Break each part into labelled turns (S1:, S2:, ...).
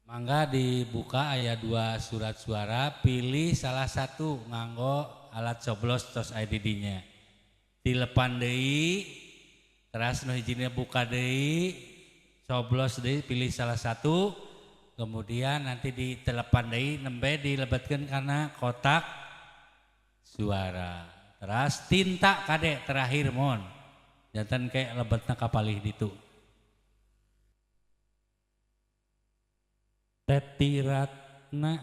S1: Mangga dibuka aya 2 surat suara, pilih salah satu nganggo alat coblos tos IDD-nya. Dilepan deui, teras nu hijina buka deui, coblos deui pilih salah satu, kemudian nanti ditelepan deui nembe dilebetkeun kana kotak suara. Teras tinta kade terakhir mohon. Jantan kayak lebetna kapalih ditu. Tetiratna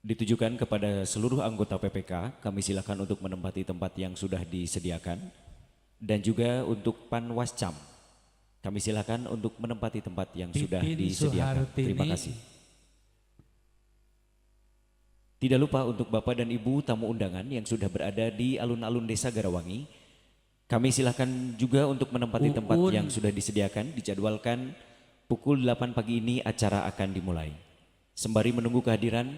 S2: ditujukan kepada seluruh anggota PPK, kami silakan untuk menempati tempat yang sudah disediakan, dan juga untuk Panwascam, kami silakan untuk menempati tempat yang sudah disediakan. Terima kasih. Tidak lupa untuk Bapak dan Ibu tamu undangan yang sudah berada di alun-alun Desa Garawangi, kami silakan juga untuk menempati tempat yang sudah disediakan. Dijadwalkan pukul 8 pagi ini acara akan dimulai. Sembari menunggu kehadiran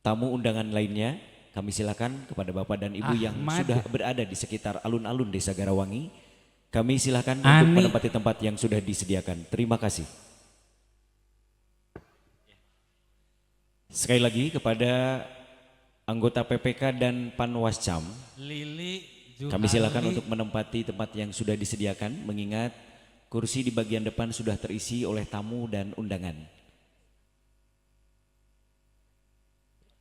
S2: tamu undangan lainnya, kami silakan kepada Bapak dan Ibu yang sudah berada di sekitar alun-alun Desa Garawangi, kami silakan untuk menempati tempat yang sudah disediakan. Terima kasih. Sekali lagi kepada anggota PPK dan Panwascam, kami silakan untuk menempati tempat yang sudah disediakan, mengingat kursi di bagian depan sudah terisi oleh tamu dan undangan.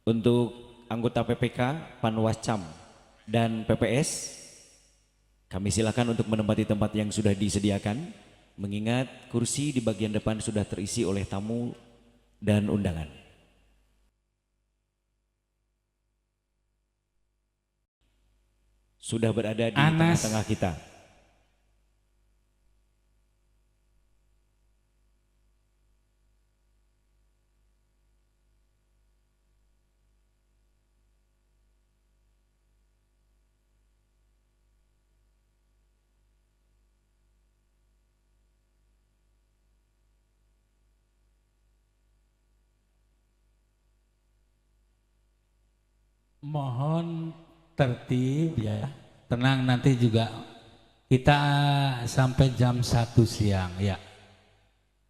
S2: Untuk anggota PPK, Panwascam, dan PPS, kami silakan untuk menempati tempat yang sudah disediakan, mengingat kursi di bagian depan sudah terisi oleh tamu dan undangan. Sudah berada di tengah-tengah kita.
S1: Mohon tertib ya, tenang, nanti juga kita sampai jam 1 siang ya.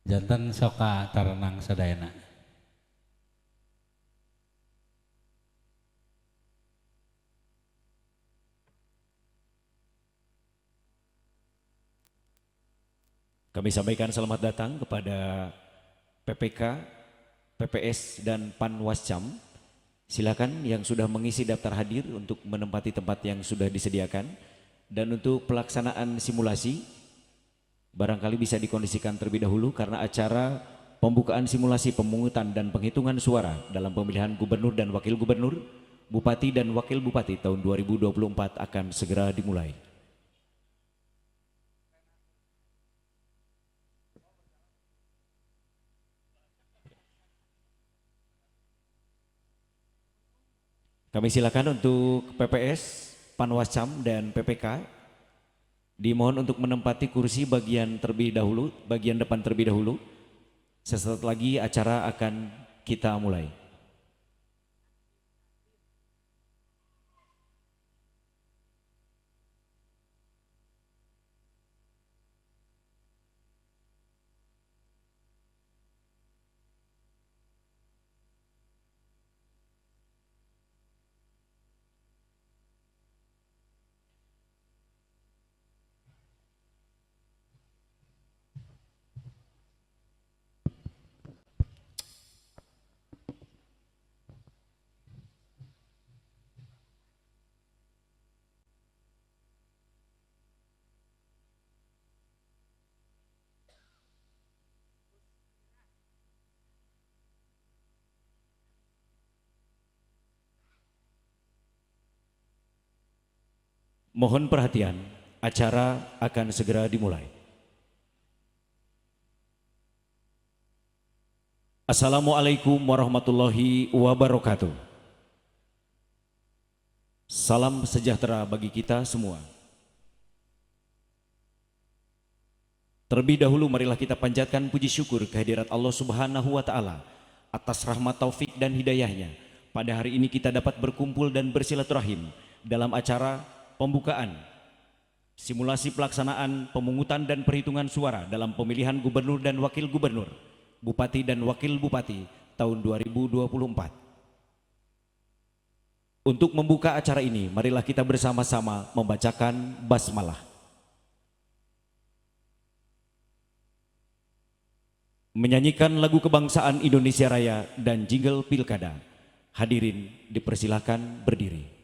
S1: Jantan soka tarenang sadayana.
S2: Kami sampaikan selamat datang kepada PPK, PPS, dan Panwascam. Silakan yang sudah mengisi daftar hadir untuk menempati tempat yang sudah disediakan, dan untuk pelaksanaan simulasi barangkali bisa dikondisikan terlebih dahulu karena acara pembukaan simulasi pemungutan dan penghitungan suara dalam pemilihan gubernur dan wakil gubernur, bupati dan wakil bupati tahun 2024 akan segera dimulai. Kami silakan untuk PPS, Panwascam, dan PPK dimohon untuk menempati kursi bagian depan terlebih dahulu. Sesaat lagi acara akan kita mulai. Mohon perhatian, acara akan segera dimulai. Assalamualaikum warahmatullahi wabarakatuh. Salam sejahtera bagi kita semua. Terlebih dahulu marilah kita panjatkan puji syukur kehadirat Allah Subhanahu wa Ta'ala atas rahmat taufik dan hidayahnya. Pada hari ini kita dapat berkumpul dan bersilaturahim dalam acara pembukaan simulasi pelaksanaan pemungutan dan perhitungan suara dalam pemilihan gubernur dan wakil gubernur, bupati dan wakil bupati tahun 2024. Untuk membuka acara ini, marilah kita bersama-sama membacakan basmalah. Menyanyikan lagu kebangsaan Indonesia Raya dan jingle pilkada. Hadirin dipersilahkan berdiri.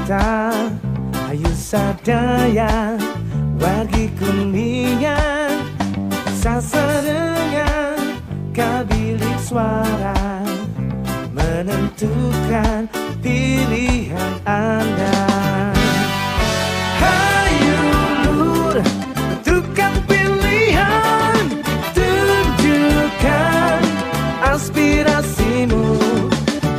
S3: kita. Ayo sadaya wargi kuningan sasarannya kabilik suara menentukan tentukan pilihan Anda. Hayu lur, tentukan pilihan, tunjukkan aspirasimu.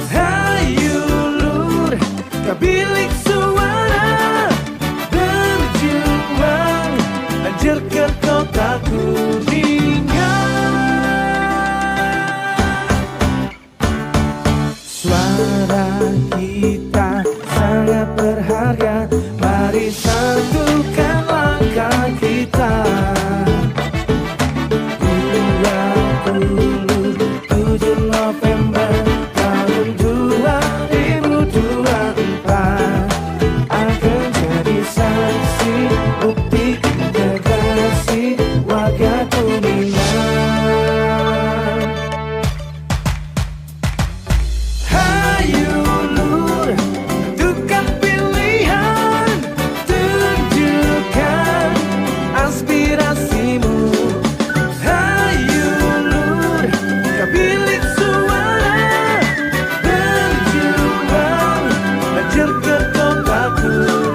S3: Hayu lur, ke bilik suara, berjuang, lanjut ke kota Kuningan. Suara kita sangat berharga, mari satukan langkah kita. 27 November tahun 2024 akan jadi saksi bukti integrasi warga Kuningan. Hayu lur, tentukan pilihan, tunjukkan aspirasimu. Hayu lur, ke bilik suara, berjuang, lanjut ke kota Kuningan.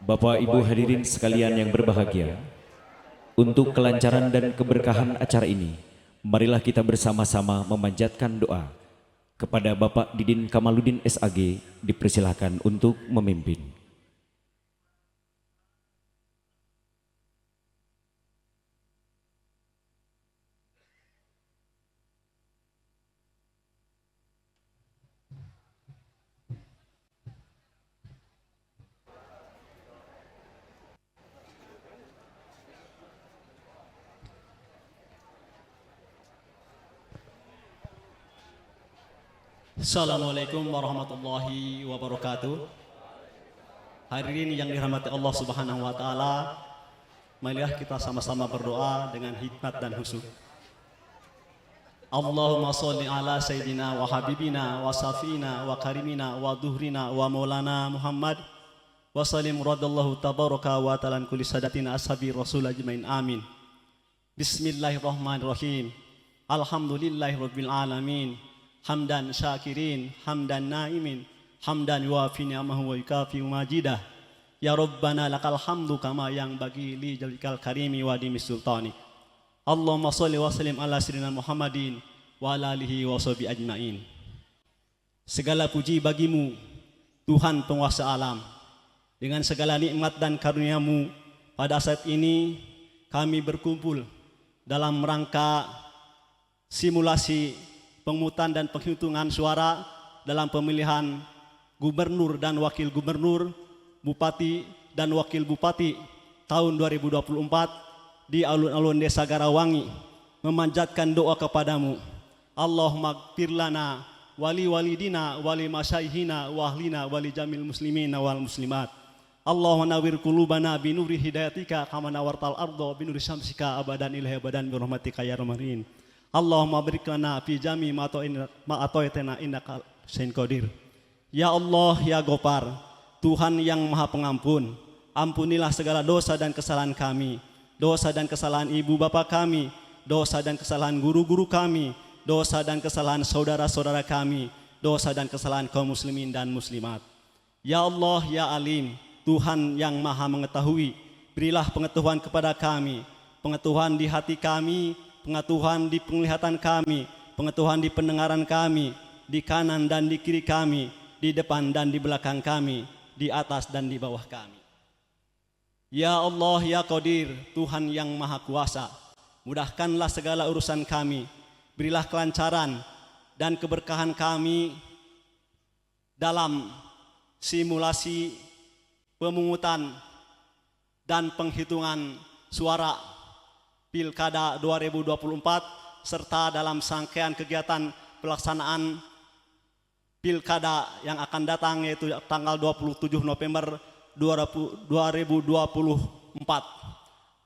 S2: Bapak Ibu hadirin sekalian yang berbahagia, untuk kelancaran dan keberkahan acara ini, marilah kita bersama-sama memanjatkan doa kepada Bapak Didin Kamaludin SAG, dipersilahkan untuk memimpin.
S4: Assalamualaikum warahmatullahi wabarakatuh. Hadirin yang dirahmati Allah Subhanahu wa taala, marilah kita sama-sama berdoa dengan hikmat dan khusyuk. Allahumma sholli ala sayyidina wa habibina wa safina wa karimina wa duhrina wa maulana Muhammad wa sallim radallahu tabaraka wa ta'ala an kulli sadatina ashabi rasul ajmain amin. Bismillahirrahmanirrahim. Alhamdulillahirabbil alamin. Hamdan syakirin, hamdan naimin, hamdan yuafi ni'amahu wa yukafi majidah. Ya Rabbana lakal hamdu kama yang bagi li jalikal karimi wa dimi sultani. Allahumma sholli wa sallim ala sayyidina Muhammadin wa ala alihi wa sahbihi ajmain. Segala puji bagimu, Tuhan penguasa alam. Dengan segala nikmat dan karunia-Mu, pada saat ini kami berkumpul dalam rangka simulasi pemungutan dan penghitungan suara dalam pemilihan gubernur dan wakil gubernur, bupati dan wakil bupati tahun 2024 di alun-alun Desa Garawangi, memanjatkan doa kepadamu. Allahumma gfir lana wali walidina wali masyaihina wa ahlina wali jamil muslimina wal muslimat. Allahumma nawwir qulubana bi nuri hidayatika kama nawartal ardo bi nuri syamsika abadan ilahi abadan bi rahmatika ya rahmanin. Allahumma barik lana fi jami ma atoitena innaka sayyidul qadir. Ya Allah, ya Gopar, Tuhan yang Maha Pengampun, ampunilah segala dosa dan kesalahan kami, dosa dan kesalahan ibu bapa kami, dosa dan kesalahan guru-guru kami, dosa dan kesalahan saudara-saudara kami, dosa dan kesalahan kaum muslimin dan muslimat. Ya Allah, ya Alim, Tuhan yang Maha Mengetahui, berilah pengetahuan kepada kami, pengetahuan di hati kami, pengetahuan di penglihatan kami, pengetahuan di pendengaran kami, di kanan dan di kiri kami, di depan dan di belakang kami, di atas dan di bawah kami. Ya Allah, ya Qadir, Tuhan yang Maha Kuasa, mudahkanlah segala urusan kami, berilah kelancaran dan keberkahan kami dalam simulasi pemungutan dan penghitungan suara Pilkada 2024 serta dalam serangkaian kegiatan pelaksanaan Pilkada yang akan datang, yaitu tanggal 27 November 2024.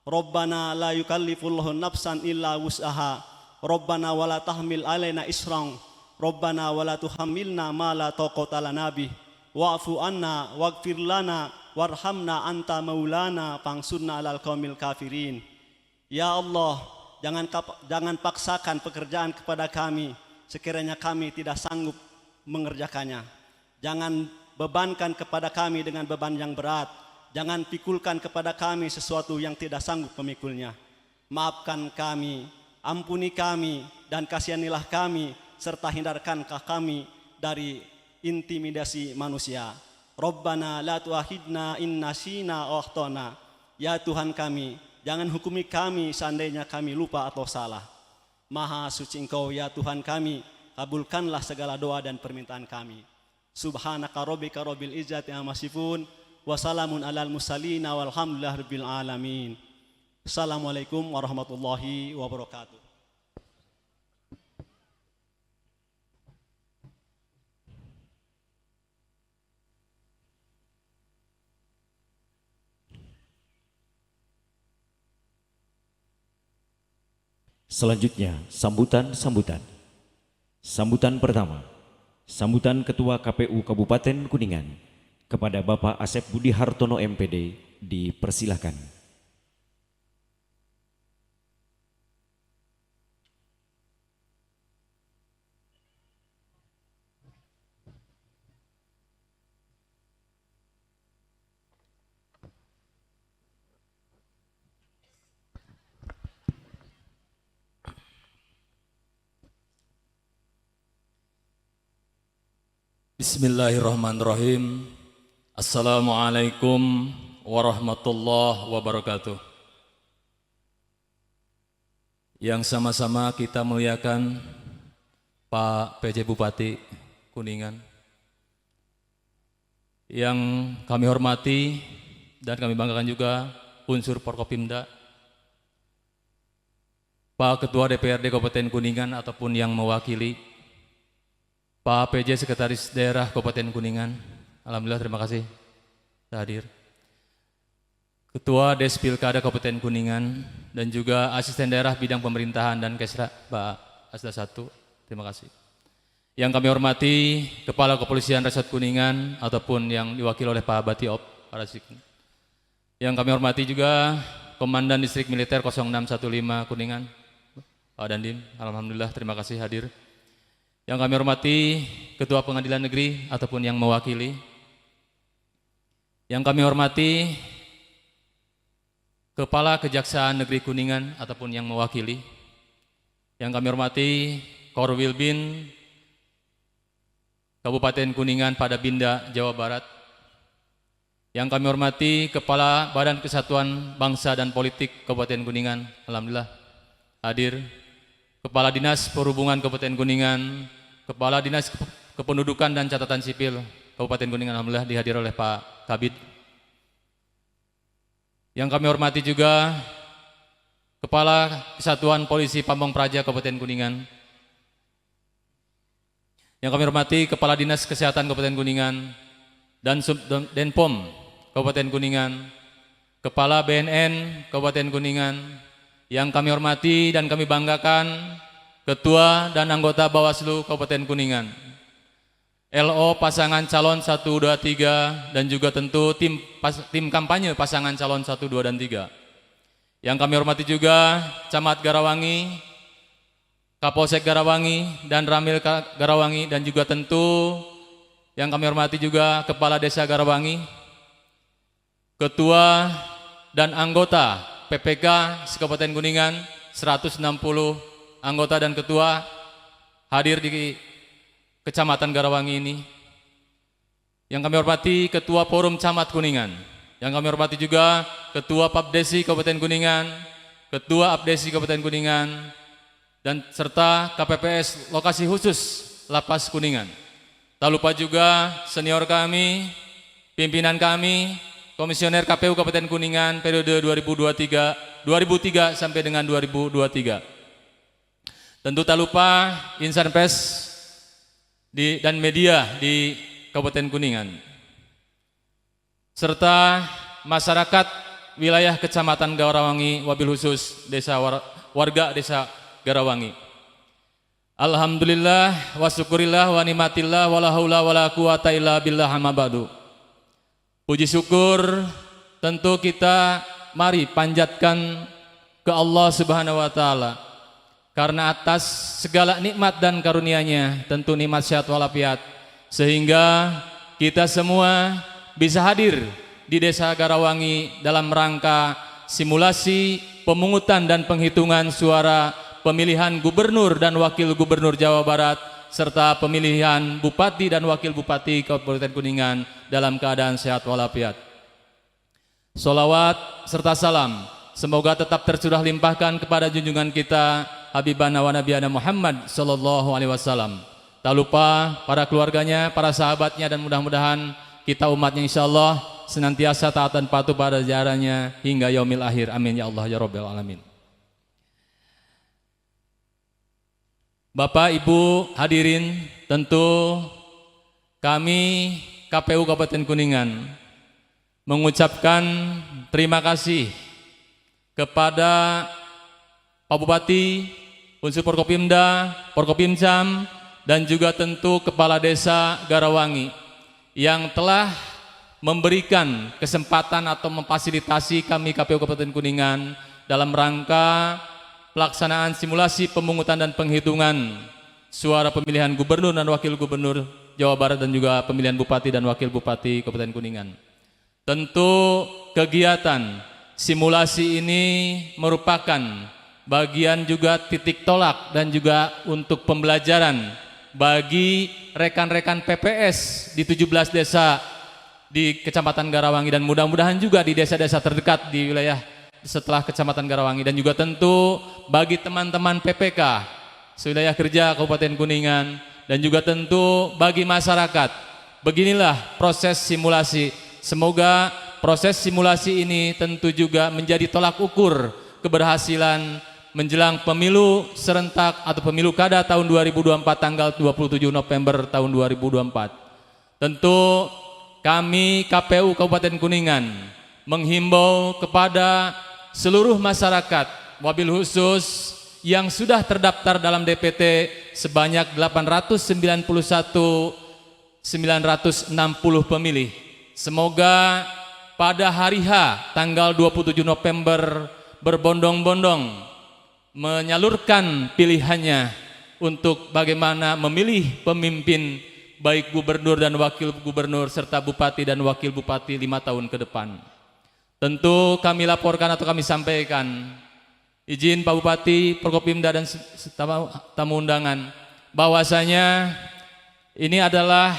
S4: Rabbana la yukallifullahu nafsan illa wus'aha Rabbana wala tahmil alaina isran Rabbana wala tuhammilna ma la taqata lana bih wa'fu anna waghfir lana warhamna anta maulana fangsurna alal qaumil kafirin. Ya Allah, jangan paksakan pekerjaan kepada kami sekiranya kami tidak sanggup mengerjakannya. Jangan bebankan kepada kami dengan beban yang berat. Jangan pikulkan kepada kami sesuatu yang tidak sanggup memikulnya. Maafkan kami, ampuni kami, dan kasihanilah kami, serta hindarkankah kami dari intimidasi manusia. Rabbana la tu'akhidna in nasina aw akhtana. Ya Tuhan kami, jangan hukumi kami seandainya kami lupa atau salah. Maha suci Engkau ya Tuhan kami, kabulkanlah segala doa dan permintaan kami. Subhanaka rabbika rabbil izzati amma yasifun wa salamun alal mursalin walhamdulillahi rabbil alamin. Assalamualaikum warahmatullahi wabarakatuh.
S2: Selanjutnya, sambutan. Sambutan pertama, sambutan Ketua KPU Kabupaten Kuningan kepada Bapak Asep Budi Hartono MPD dipersilahkan.
S5: Bismillahirrahmanirrahim. Assalamualaikum warahmatullahi wabarakatuh. Yang sama-sama kita muliakan Pak PJ Bupati Kuningan, yang kami hormati dan kami banggakan juga unsur Forkopimda, Pak Ketua DPRD Kabupaten Kuningan ataupun yang mewakili, Pak PJ Sekretaris Daerah Kabupaten Kuningan, alhamdulillah terima kasih sudah hadir. Ketua Des Pilkada Kabupaten Kuningan dan juga Asisten Daerah Bidang Pemerintahan dan Kesra Pak Asda 1, terima kasih. Yang kami hormati Kepala Kepolisian Resort Kuningan ataupun yang diwakili oleh Pak Batiop Parasik. Yang kami hormati juga Komandan Distrik Militer 0615 Kuningan, Pak Dandim, alhamdulillah terima kasih hadir. Yang kami hormati Ketua Pengadilan Negeri ataupun yang mewakili. Yang kami hormati Kepala Kejaksaan Negeri Kuningan ataupun yang mewakili. Yang kami hormati Korwil Bin Kabupaten Kuningan pada Binda, Jawa Barat. Yang kami hormati Kepala Badan Kesatuan Bangsa dan Politik Kabupaten Kuningan, alhamdulillah hadir. Kepala Dinas Perhubungan Kabupaten Kuningan, Kepala Dinas Kependudukan dan Catatan Sipil Kabupaten Kuningan, alhamdulillah dihadir oleh Pak Kabid. Yang kami hormati juga Kepala Kesatuan Polisi Pamong Praja Kabupaten Kuningan. Yang kami hormati Kepala Dinas Kesehatan Kabupaten Kuningan dan Subdenpom Kabupaten Kuningan, Kepala BNN Kabupaten Kuningan. Yang kami hormati dan kami banggakan Ketua dan anggota Bawaslu Kabupaten Kuningan, LO pasangan calon 1, 2, 3, dan juga tentu tim kampanye pasangan calon 1, 2, dan 3. Yang kami hormati juga Camat Garawangi, Kapolsek Garawangi, dan Ramil Garawangi, dan juga tentu yang kami hormati juga Kepala Desa Garawangi, Ketua dan anggota PPK Kabupaten Kuningan, 160 anggota dan ketua hadir di Kecamatan Garawangi ini. Yang kami hormati Ketua Forum Camat Kuningan. Yang kami hormati juga Ketua Papdesi Kabupaten Kuningan, Ketua Apdesi Kabupaten Kuningan, dan serta KPPS Lokasi Khusus Lapas Kuningan. Tak lupa juga senior kami, pimpinan kami, Komisioner KPU Kabupaten Kuningan periode 2003 sampai dengan 2023. Tentu tak lupa insan pers dan media di Kabupaten Kuningan, serta masyarakat wilayah Kecamatan Garawangi, wabil khusus warga Desa Garawangi. Alhamdulillah wa syukurillah wa nikmatillah wa la haula wa la quwata illa billah amma ba'du. Puji syukur tentu kita mari panjatkan ke Allah Subhanahu wa taala karena atas segala nikmat dan karunia-Nya, tentu nikmat sehat walafiat, sehingga kita semua bisa hadir di Desa Garawangi dalam rangka simulasi pemungutan dan penghitungan suara pemilihan gubernur dan wakil gubernur Jawa Barat serta pemilihan bupati dan wakil bupati Kabupaten Kuningan dalam keadaan sehat walafiat. Sholawat serta salam semoga tetap tercurah limpahkan kepada junjungan kita Habibana wa Nabiyana Muhammad sallallahu alaihi wasallam. Tak lupa para keluarganya, para sahabatnya, dan mudah-mudahan kita umatnya insyaallah senantiasa taat dan patuh pada ajarannya hingga yaumil akhir. Amin ya Allah ya Rabbal alamin. Bapak, Ibu, hadirin, tentu kami KPU Kabupaten Kuningan mengucapkan terima kasih kepada Pak Bupati, unsur Forkopimda, Forkopimcam, dan juga tentu Kepala Desa Garawangi yang telah memberikan kesempatan atau memfasilitasi kami KPU Kabupaten Kuningan dalam rangka pelaksanaan simulasi pemungutan dan penghitungan suara pemilihan gubernur dan wakil gubernur Jawa Barat dan juga pemilihan bupati dan wakil bupati Kabupaten Kuningan. Tentu kegiatan simulasi ini merupakan bagian juga titik tolak dan juga untuk pembelajaran bagi rekan-rekan PPS di 17 desa di Kecamatan Garawangi dan mudah-mudahan juga di desa-desa terdekat di wilayah setelah Kecamatan Garawangi, dan juga tentu bagi teman-teman PPK sewilayah kerja Kabupaten Kuningan, dan juga tentu bagi masyarakat. Beginilah proses simulasi. Semoga proses simulasi ini tentu juga menjadi tolak ukur keberhasilan menjelang pemilu serentak atau pemilu kada tahun 2024 tanggal 27 November tahun 2024. Tentu kami KPU Kabupaten Kuningan menghimbau kepada seluruh masyarakat, wabil khusus yang sudah terdaftar dalam DPT sebanyak 891.960 pemilih. Semoga pada hari H tanggal 27 November berbondong-bondong menyalurkan pilihannya untuk bagaimana memilih pemimpin baik gubernur dan wakil gubernur serta bupati dan wakil bupati 5 tahun ke depan. Tentu kami laporkan atau kami sampaikan, izin Pak Bupati, Forkopimda dan tamu undangan, bahwasanya ini adalah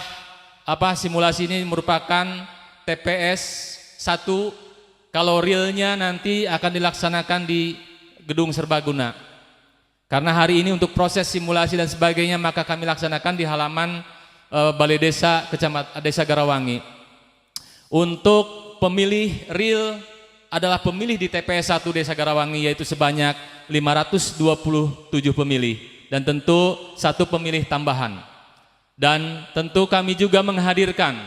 S5: simulasi ini merupakan TPS 1, kalau realnya nanti akan dilaksanakan di Gedung Serbaguna. Karena hari ini untuk proses simulasi dan sebagainya maka kami laksanakan di halaman Balai Desa Kecamatan Desa Garawangi. Untuk pemilih real adalah pemilih di TPS 1 Desa Garawangi, yaitu sebanyak 527 pemilih dan tentu 1 pemilih tambahan. Dan tentu kami juga menghadirkan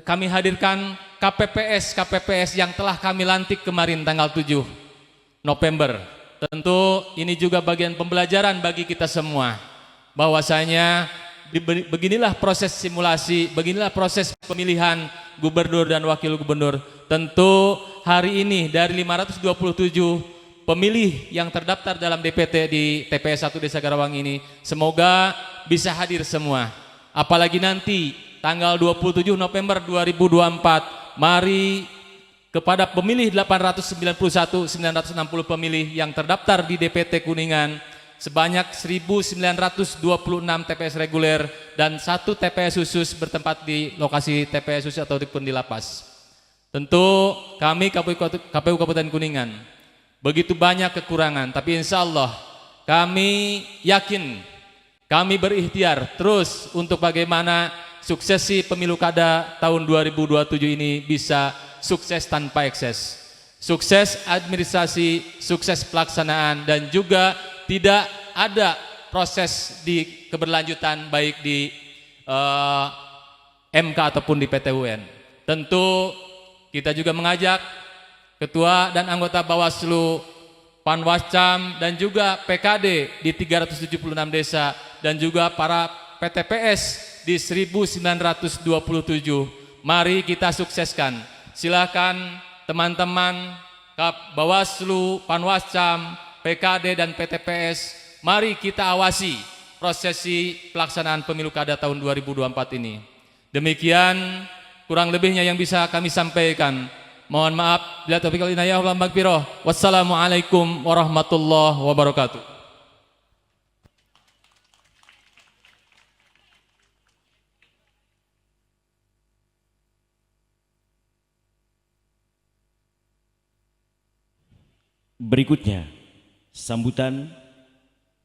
S5: kami hadirkan KPPS yang telah kami lantik kemarin tanggal 7 November. Tentu ini juga bagian pembelajaran bagi kita semua bahwasanya beginilah proses simulasi, beginilah proses pemilihan gubernur dan wakil gubernur. Tentu hari ini dari 527 pemilih yang terdaftar dalam DPT di TPS 1 Desa Garawangi ini semoga bisa hadir semua. Apalagi nanti tanggal 27 November 2024, mari kepada pemilih 891.960 pemilih yang terdaftar di DPT Kuningan sebanyak 1.926 TPS reguler dan 1 TPS khusus bertempat di lokasi TPS khusus ataupun di lapas. Tentu kami KPU Kabupaten Kuningan begitu banyak kekurangan, tapi insya Allah kami yakin, kami berikhtiar terus untuk bagaimana suksesi pemilu kada tahun 2027 ini bisa sukses tanpa ekses, sukses administrasi, sukses pelaksanaan, dan juga tidak ada proses di keberlanjutan baik di MK ataupun di PT UN. Tentu kita juga mengajak Ketua dan anggota Bawaslu Panwascam dan juga PKD di 376 desa dan juga para PTPS di 1927. Mari kita sukseskan. Silakan teman-teman Bawaslu, Panwascam, PKD dan PTPS, mari kita awasi prosesi pelaksanaan pemilu kada tahun 2024 ini. Demikian kurang lebihnya yang bisa kami sampaikan. Mohon maaf bila taufiq wal hidayah wal maghfirah. Wassalamualaikum warahmatullahi wabarakatuh.
S2: Berikutnya, sambutan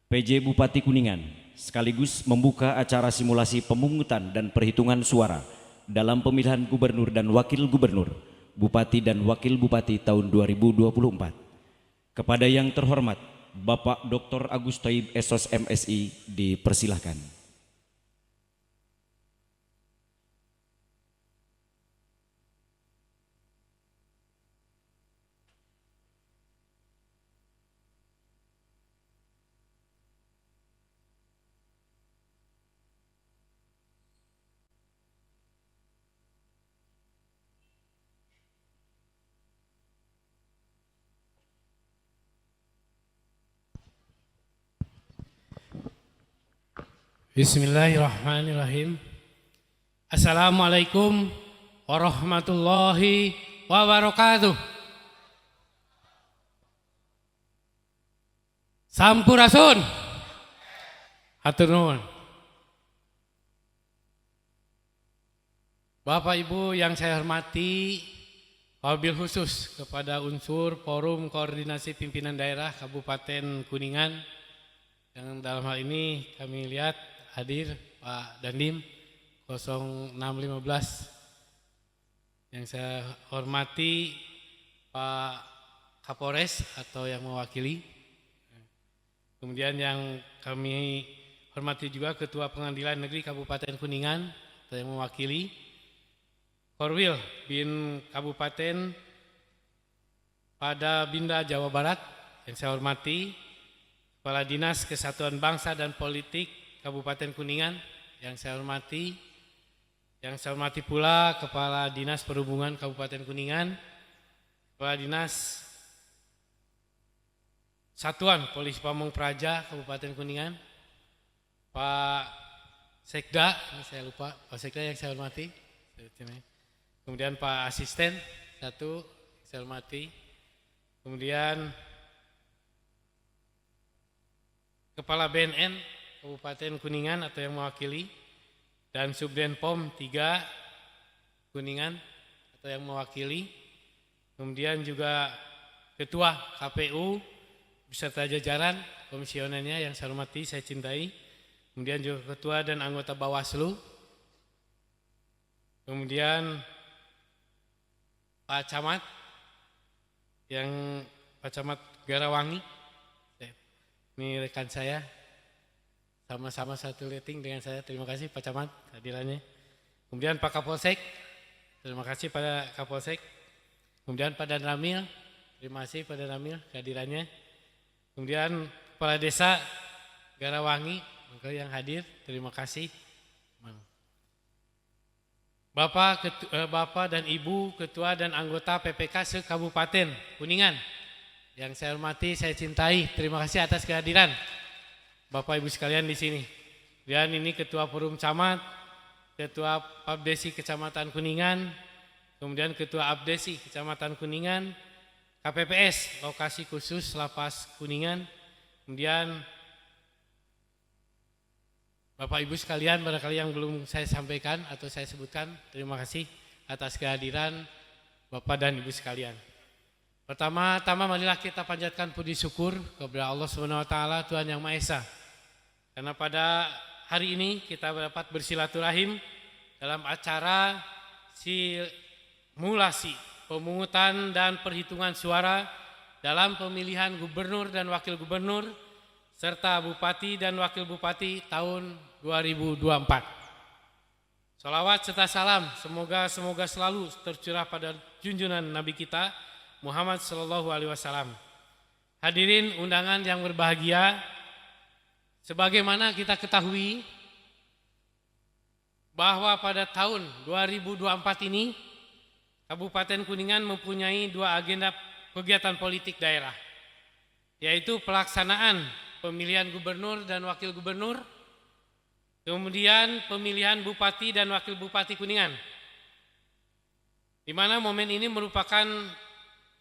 S2: PJ Bupati Kuningan sekaligus membuka acara simulasi pemungutan dan perhitungan suara dalam pemilihan gubernur dan wakil gubernur, bupati dan wakil bupati tahun 2024. Kepada yang terhormat Bapak Dr. Agus Thaib SOS MSI dipersilahkan.
S6: Bismillahirrahmanirrahim. Assalamualaikum warahmatullahi wabarakatuh. Sampurasun. Hatur nuhun. Bapak Ibu yang saya hormati, wabil khusus kepada unsur Forum Koordinasi Pimpinan Daerah Kabupaten Kuningan, yang dalam hal ini kami lihat hadir Pak Dandim 0615. Yang saya hormati Pak Kapolres atau yang mewakili. Kemudian yang kami hormati juga Ketua Pengadilan Negeri Kabupaten Kuningan atau yang mewakili. Korwil bin Kabupaten Pada Binda Jawa Barat yang saya hormati. Kepala Dinas Kesatuan Bangsa dan Politik Kabupaten Kuningan yang saya hormati. Yang saya hormati pula Kepala Dinas Perhubungan Kabupaten Kuningan, Kepala Dinas Satuan Polisi Pamong Praja Kabupaten Kuningan, Pak Sekda, ini saya lupa, Pak Sekda yang saya hormati. Kemudian Pak Asisten satu saya hormati. Kemudian Kepala BNN Kabupaten Kuningan atau yang mewakili, dan Subdenpom 3 Kuningan atau yang mewakili. Kemudian juga Ketua KPU beserta jajaran komisionernya yang saya hormati, saya cintai. Kemudian juga Ketua dan anggota Bawaslu. Kemudian Pak Camat, yang Pak Camat Garawangi, ini rekan saya. Sama-sama satu rating dengan saya. Terima kasih Pak Camat kehadirannya. Kemudian Pak Kapolsek. Terima kasih pada Kapolsek. Kemudian Pak Dan Ramil. Terima kasih pada Ramil kehadirannya. Kemudian Kepala Desa Garawangi yang hadir. Terima kasih. Bapak dan Ibu Ketua dan anggota PPK se-Kabupaten Kuningan yang saya hormati, saya cintai. Terima kasih atas kehadiran Bapak Ibu sekalian di sini. Dan ini Ketua Forum Camat, Ketua Pabdesi Kecamatan Kuningan, kemudian Ketua Abdesi Kecamatan Kuningan, KPPS Lokasi Khusus Lapas Kuningan, kemudian Bapak Ibu sekalian barangkali yang belum saya sampaikan atau saya sebutkan, terima kasih atas kehadiran Bapak dan Ibu sekalian. Pertama-tama marilah kita panjatkan puji syukur kepada Allah SWT Tuhan Yang Maha Esa. Karena pada hari ini kita dapat bersilaturahim dalam acara simulasi pemungutan dan perhitungan suara dalam pemilihan gubernur dan wakil gubernur serta bupati dan wakil bupati tahun 2024. Salawat serta salam semoga selalu tercurah pada junjungan Nabi kita Muhammad sallallahu alaihi wasallam. hadirin undangan yang berbahagia, sebagaimana kita ketahui bahwa pada tahun 2024 ini Kabupaten Kuningan mempunyai dua agenda kegiatan politik daerah, yaitu pelaksanaan pemilihan gubernur dan wakil gubernur, kemudian pemilihan bupati dan wakil bupati Kuningan, di mana momen ini merupakan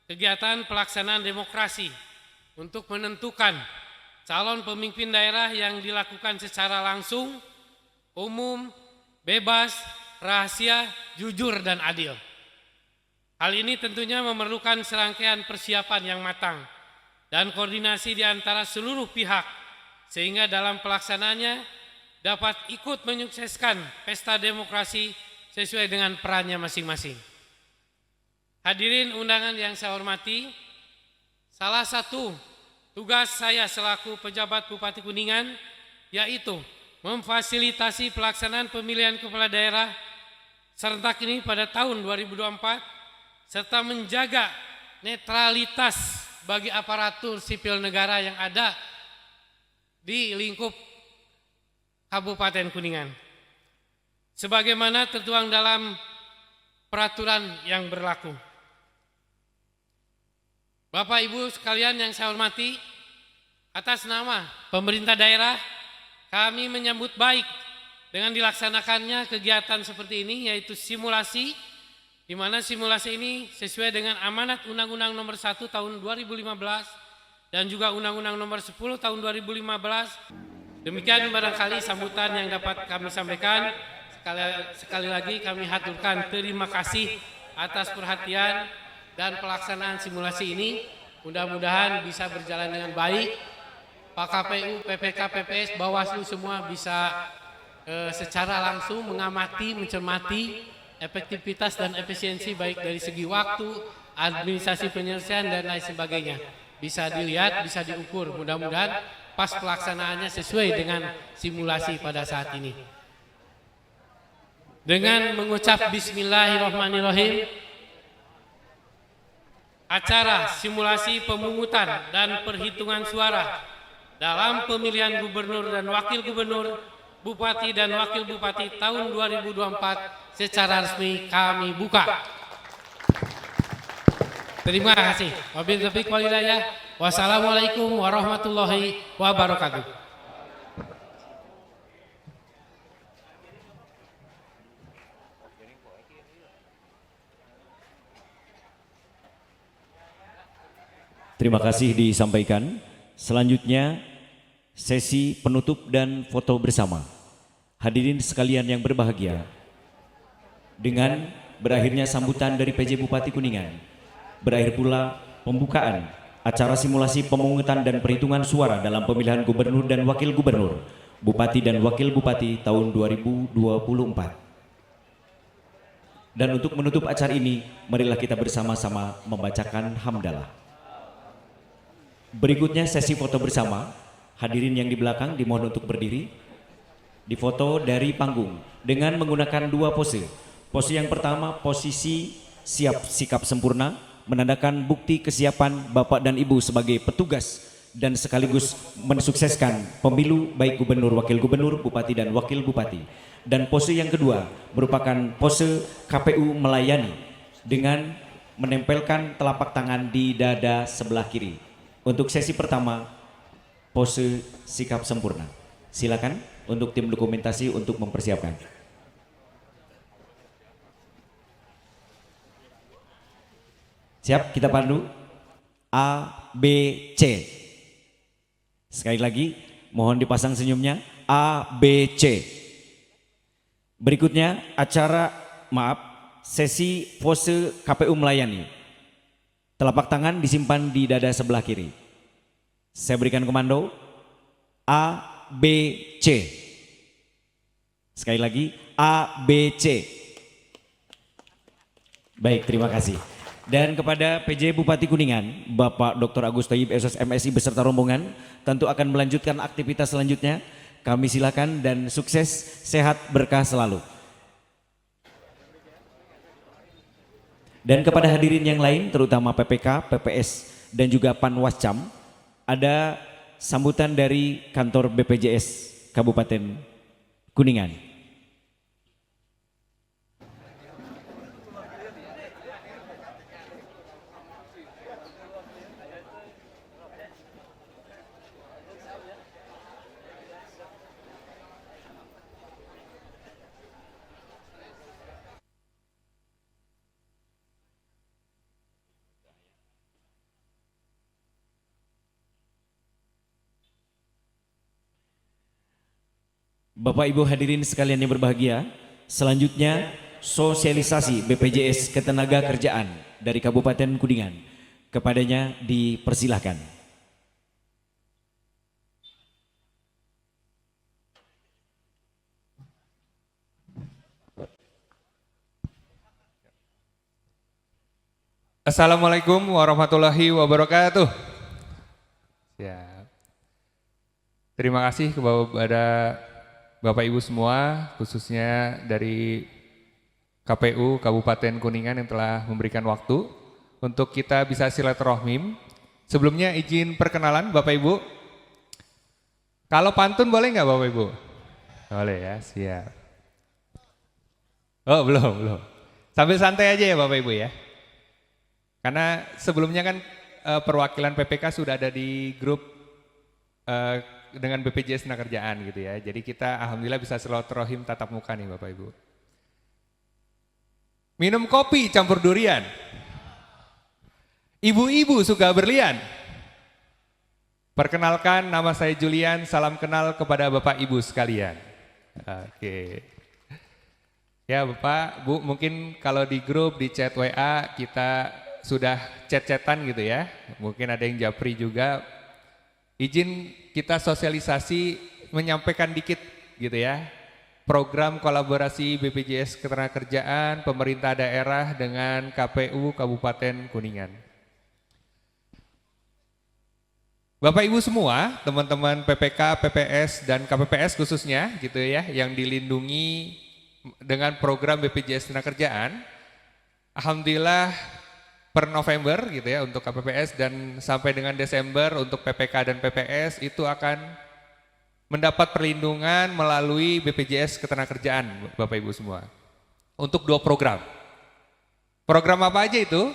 S6: kegiatan pelaksanaan demokrasi untuk menentukan calon pemimpin daerah yang dilakukan secara langsung, umum, bebas, rahasia, jujur, dan adil. Hal ini tentunya memerlukan serangkaian persiapan yang matang dan koordinasi di antara seluruh pihak, sehingga dalam pelaksanaannya dapat ikut menyukseskan pesta demokrasi sesuai dengan perannya masing-masing. Hadirin undangan yang saya hormati, salah satu tugas saya selaku pejabat Bupati Kuningan yaitu memfasilitasi pelaksanaan pemilihan kepala daerah serentak ini pada tahun 2024 serta menjaga netralitas bagi aparatur sipil negara yang ada di lingkup Kabupaten Kuningan, sebagaimana tertuang dalam peraturan yang berlaku. Bapak Ibu sekalian yang saya hormati, atas nama pemerintah daerah kami menyambut baik dengan dilaksanakannya kegiatan seperti ini, yaitu simulasi, di mana simulasi ini sesuai dengan amanat Undang-Undang Nomor 1 Tahun 2015 dan juga Undang-Undang Nomor 10 Tahun 2015. Demikian barangkali sambutan yang dapat kami sampaikan. Sekali lagi kami haturkan terima kasih atas perhatian dan pelaksanaan simulasi ini. Mudah-mudahan bisa berjalan dengan baik. Pak KPU, PPK, PPS, Bawaslu semua bisa secara langsung mengamati, mencermati efektivitas dan efisiensi baik dari segi waktu, administrasi penyelesaian dan lain sebagainya. Bisa dilihat, bisa diukur. Mudah-mudahan pas pelaksanaannya sesuai dengan simulasi pada saat ini. Dengan mengucap Bismillahirrahmanirrahim, acara simulasi pemungutan dan perhitungan suara dalam pemilihan gubernur dan wakil gubernur, bupati dan wakil bupati tahun 2024 secara resmi kami buka. Terima kasih. Wabillahi taufiq wal hidayah. Wassalamualaikum warahmatullahi wabarakatuh.
S2: Terima kasih disampaikan. Selanjutnya sesi penutup dan foto bersama. Hadirin sekalian yang berbahagia, dengan berakhirnya sambutan dari PJ Bupati Kuningan, berakhir pula pembukaan acara simulasi pemungutan dan perhitungan suara dalam pemilihan gubernur dan wakil gubernur, bupati dan wakil bupati tahun 2024. Dan untuk menutup acara ini, marilah kita bersama-sama membacakan hamdalah. Berikutnya sesi foto bersama. Hadirin yang di belakang dimohon untuk berdiri. Difoto dari panggung dengan menggunakan dua pose. Pose yang pertama, posisi siap sikap sempurna, menandakan bukti kesiapan Bapak dan Ibu sebagai petugas dan sekaligus mensukseskan pemilu baik gubernur, wakil gubernur, bupati dan wakil bupati. Dan pose yang kedua merupakan pose KPU melayani dengan menempelkan telapak tangan di dada sebelah kiri. Untuk sesi pertama, pose sikap sempurna. Silakan untuk tim dokumentasi untuk mempersiapkan. Siap, kita pandu. A, B, C. Sekali lagi, mohon dipasang senyumnya. A, B, C. Berikutnya sesi pose KPU melayani. Telapak tangan disimpan di dada sebelah kiri. Saya berikan komando. A, B, C. Sekali lagi, A, B, C. Baik, terima kasih. Dan kepada PJ Bupati Kuningan, Bapak Dr. Agus Thayyib SOS MSI beserta rombongan tentu akan melanjutkan aktivitas selanjutnya. Kami silakan dan sukses, sehat, berkah selalu. Dan kepada hadirin yang lain terutama PPK, PPS dan juga Panwascam, ada sambutan dari kantor BPJS Kabupaten Kuningan. Bapak Ibu hadirin sekalian yang berbahagia, selanjutnya sosialisasi BPJS Ketenagakerjaan dari Kabupaten Kuningan. Kepadanya dipersilahkan.
S7: Assalamualaikum warahmatullahi wabarakatuh. Siap. Terima kasih kepada Bapak Ibu semua, khususnya dari KPU Kabupaten Kuningan yang telah memberikan waktu untuk kita bisa silaturahim. Sebelumnya izin perkenalan Bapak Ibu. Kalau pantun boleh nggak Bapak Ibu? Boleh ya, siap. Oh belum. Sambil santai aja ya Bapak Ibu ya. Karena sebelumnya kan perwakilan PPK sudah ada di grup dengan BPJS Tenagakerjaan gitu ya. Jadi kita alhamdulillah bisa silaturahim tatap muka nih Bapak Ibu. Minum kopi campur durian. Ibu-ibu suka berlian. Perkenalkan, nama saya Julian, salam kenal kepada Bapak Ibu sekalian. Oke. Ya Bapak, Bu, mungkin kalau di grup, di chat WA kita sudah chat-chatan gitu ya. Mungkin ada yang japri juga. Izin kita sosialisasi menyampaikan dikit gitu ya. Program kolaborasi BPJS Ketenagakerjaan pemerintah daerah dengan KPU Kabupaten Kuningan. Bapak Ibu semua, teman-teman PPK, PPS dan KPPS khususnya gitu ya, yang dilindungi dengan program BPJS Tenagakerjaan. Alhamdulillah per November gitu ya untuk KPPS dan sampai dengan Desember untuk PPK dan PPS itu akan mendapat perlindungan melalui BPJS Ketenagakerjaan Bapak Ibu semua. Untuk 2 program. Program apa aja itu?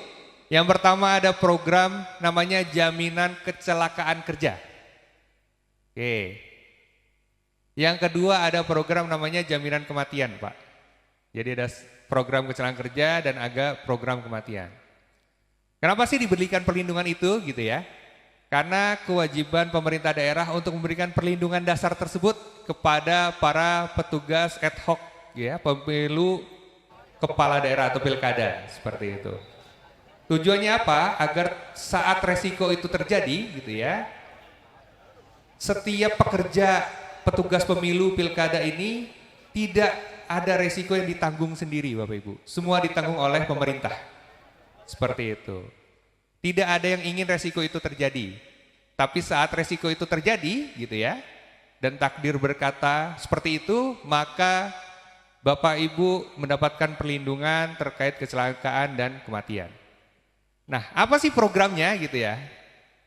S7: Yang pertama ada program namanya Jaminan Kecelakaan Kerja. Oke. Yang kedua ada program namanya Jaminan Kematian, Pak. Jadi ada program kecelakaan kerja dan ada program kematian. Kenapa sih diberikan perlindungan itu gitu ya? Karena kewajiban pemerintah daerah untuk memberikan perlindungan dasar tersebut kepada para petugas ad hoc ya, pemilu kepala daerah atau pilkada seperti itu. Tujuannya apa? Agar saat resiko itu terjadi gitu ya, setiap pekerja petugas pemilu pilkada ini tidak ada resiko yang ditanggung sendiri Bapak Ibu. Semua ditanggung oleh pemerintah. Seperti itu. Tidak ada yang ingin resiko itu terjadi. Tapi saat resiko itu terjadi gitu ya, dan takdir berkata seperti itu, maka Bapak Ibu mendapatkan perlindungan terkait kecelakaan dan kematian. Nah, apa sih programnya gitu ya?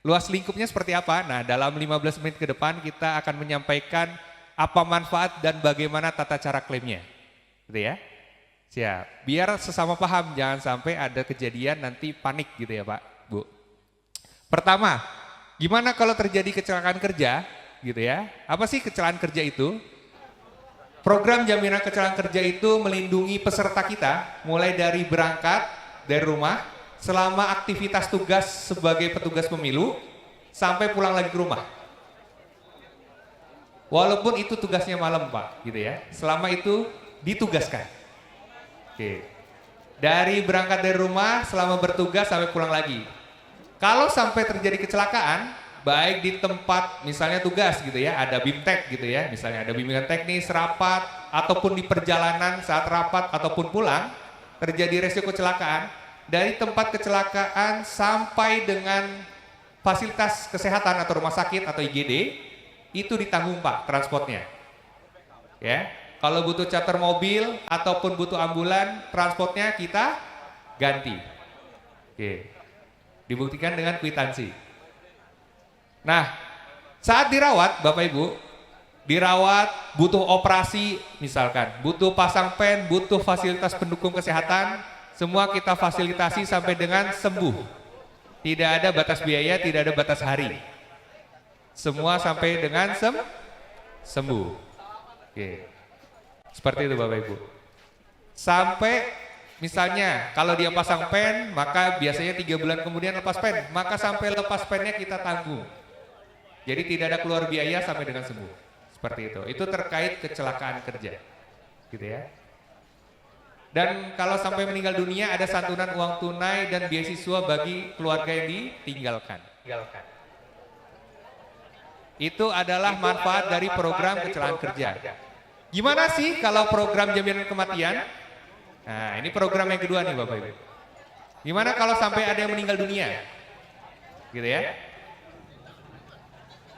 S7: Luas lingkupnya seperti apa? Nah, dalam 15 menit ke depan kita akan menyampaikan apa manfaat dan bagaimana tata cara klaimnya. Gitu ya. Siap. Biar sesama paham, jangan sampai ada kejadian nanti panik gitu ya Pak, Bu. Pertama, gimana kalau terjadi kecelakaan kerja gitu ya? Apa sih kecelakaan kerja itu? Program jaminan kecelakaan kerja itu melindungi peserta kita mulai dari berangkat dari rumah selama aktivitas tugas sebagai petugas pemilu sampai pulang lagi ke rumah. Walaupun itu tugasnya malam Pak, gitu ya. Selama itu ditugaskan. Oke. Dari berangkat dari rumah selama bertugas sampai pulang lagi. Kalau sampai terjadi kecelakaan, baik di tempat misalnya tugas gitu ya, ada BIMTEK gitu ya, misalnya ada bimbingan teknis, rapat, ataupun di perjalanan saat rapat ataupun pulang, terjadi resiko kecelakaan, dari tempat kecelakaan sampai dengan fasilitas kesehatan atau rumah sakit atau IGD, itu ditanggung Pak transportnya. Ya. Kalau butuh charter mobil ataupun butuh ambulan, transportnya kita ganti. Oke. Dibuktikan dengan kwitansi. Nah, saat dirawat Bapak Ibu, dirawat butuh operasi misalkan, butuh pasang pen, butuh fasilitas pendukung kesehatan, semua kita fasilitasi sampai dengan sembuh. Tidak ada batas biaya, tidak ada batas hari. Semua sampai dengan sembuh. Oke. Seperti itu Bapak Ibu. Sampai misalnya kalau dia pasang pen, maka biasanya 3 bulan kemudian lepas pen, maka sampai lepas pennya kita tanggung. Jadi tidak ada keluar biaya sampai dengan sembuh. Seperti itu. Itu terkait kecelakaan kerja. Gitu ya. Dan kalau sampai meninggal dunia ada santunan uang tunai dan beasiswa bagi keluarga yang ditinggalkan. Itu adalah manfaat dari program kecelakaan kerja. Gimana sih kalau program jaminan kematian? Nah, ini program yang kedua nih Bapak Ibu. Gimana kalau sampai ada yang meninggal dunia? Gitu ya.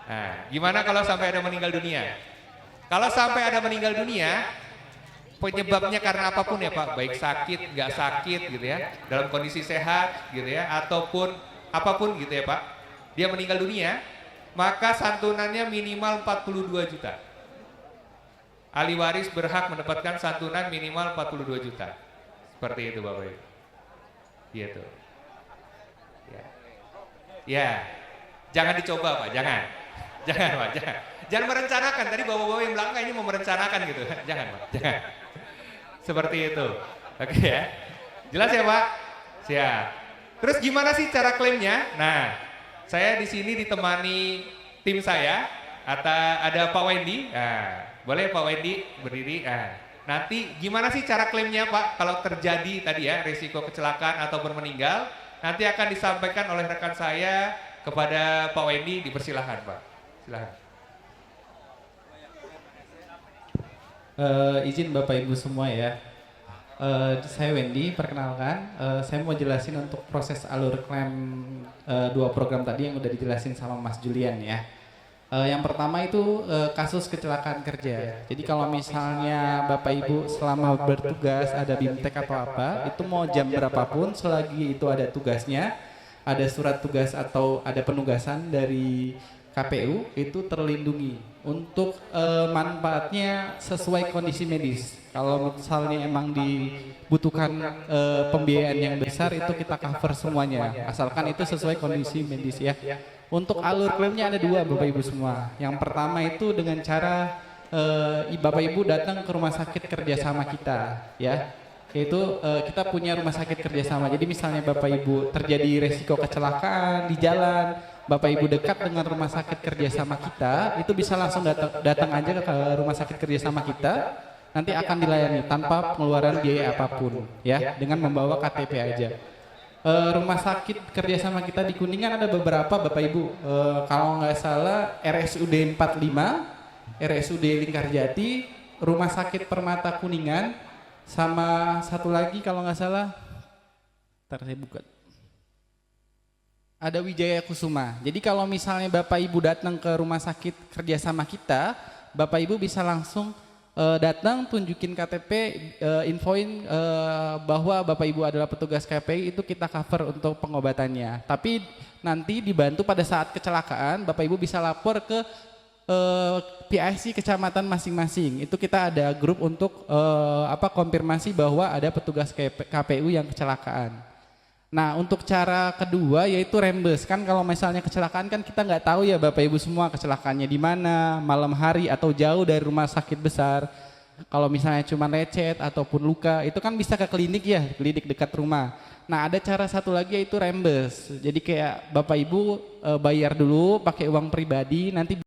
S7: Nah, gimana kalau sampai ada meninggal dunia? Kalau sampai ada meninggal dunia, penyebabnya karena apapun ya Pak, baik sakit, nggak sakit gitu ya, dalam kondisi sehat gitu ya, ataupun apapun gitu ya Pak, dia meninggal dunia, maka santunannya minimal 42 juta. Ahli waris berhak mendapatkan santunan minimal 42 juta. Seperti itu Bapak Ibu. Gitu. Ya. Jangan dicoba Pak, jangan. Jangan Pak, jangan. Jangan merencanakan, tadi bapak-bapak yang belakang ini mau merencanakan gitu. Jangan Pak, jangan. Seperti itu. Oke ya. Jelas ya Pak? Siap. Terus gimana sih cara klaimnya? Nah, saya di sini ditemani tim saya. Ada Pak Wendy. Nah, boleh Pak Wendy berdiri. Nah, nanti gimana sih cara klaimnya Pak? Kalau terjadi tadi ya risiko kecelakaan ataupun meninggal, nanti akan disampaikan oleh rekan saya kepada Pak Wendy. Dipersilahkan Pak. Silahkan.
S8: Izin Bapak Ibu semua ya. Saya Wendy, perkenalkan. Saya mau jelasin untuk proses alur klaim 2 program tadi yang udah dijelasin sama Mas Julian ya. Yang pertama itu kasus kecelakaan kerja. Jadi kalau misalnya Bapak Ibu selama bertugas ada BIMTEK atau apa, itu mau jam berapapun selagi itu ada tugasnya, ada surat tugas atau ada penugasan dari KPU, itu terlindungi untuk manfaatnya sesuai kondisi medis. Kalau misalnya emang dibutuhkan pembiayaan yang besar, itu kita cover semuanya, asalkan itu sesuai kondisi medis ya. Untuk alur klaimnya ada 2 Bapak Ibu semua. Yang pertama itu dengan cara Bapak Ibu datang ke rumah sakit kerjasama kita ya. Yaitu kita punya rumah sakit kerjasama. Jadi misalnya Bapak Ibu terjadi resiko kecelakaan di jalan, Bapak Ibu dekat dengan rumah sakit kerjasama kita, itu bisa langsung datang aja ke rumah sakit kerjasama kita, nanti akan dilayani tanpa pengeluaran biaya apapun ya, dengan membawa KTP aja. Rumah sakit kerjasama kita di Kuningan ada beberapa Bapak Ibu, kalau nggak salah RSUD 45, RSUD Lingkarjati, Rumah Sakit Permata Kuningan, sama satu lagi kalau nggak salah, ntar saya buka, ada Wijaya Kusuma. Jadi kalau misalnya Bapak Ibu datang ke rumah sakit kerjasama kita, Bapak Ibu bisa langsung datang, tunjukin KTP, infoin bahwa Bapak Ibu adalah petugas KPI, itu kita cover untuk pengobatannya. Tapi nanti dibantu pada saat kecelakaan, Bapak Ibu bisa lapor ke PIC kecamatan masing-masing. Itu kita ada grup untuk konfirmasi bahwa ada petugas KPU yang kecelakaan. Nah, untuk cara kedua yaitu reimburse. Kan kalau misalnya kecelakaan kan kita nggak tahu ya Bapak Ibu semua kecelakaannya di mana, malam hari atau jauh dari rumah sakit besar. Kalau misalnya cuma lecet ataupun luka, itu kan bisa ke klinik ya, klinik dekat rumah. Nah, ada cara satu lagi yaitu reimburse. Jadi kayak Bapak Ibu bayar dulu pakai uang pribadi, nanti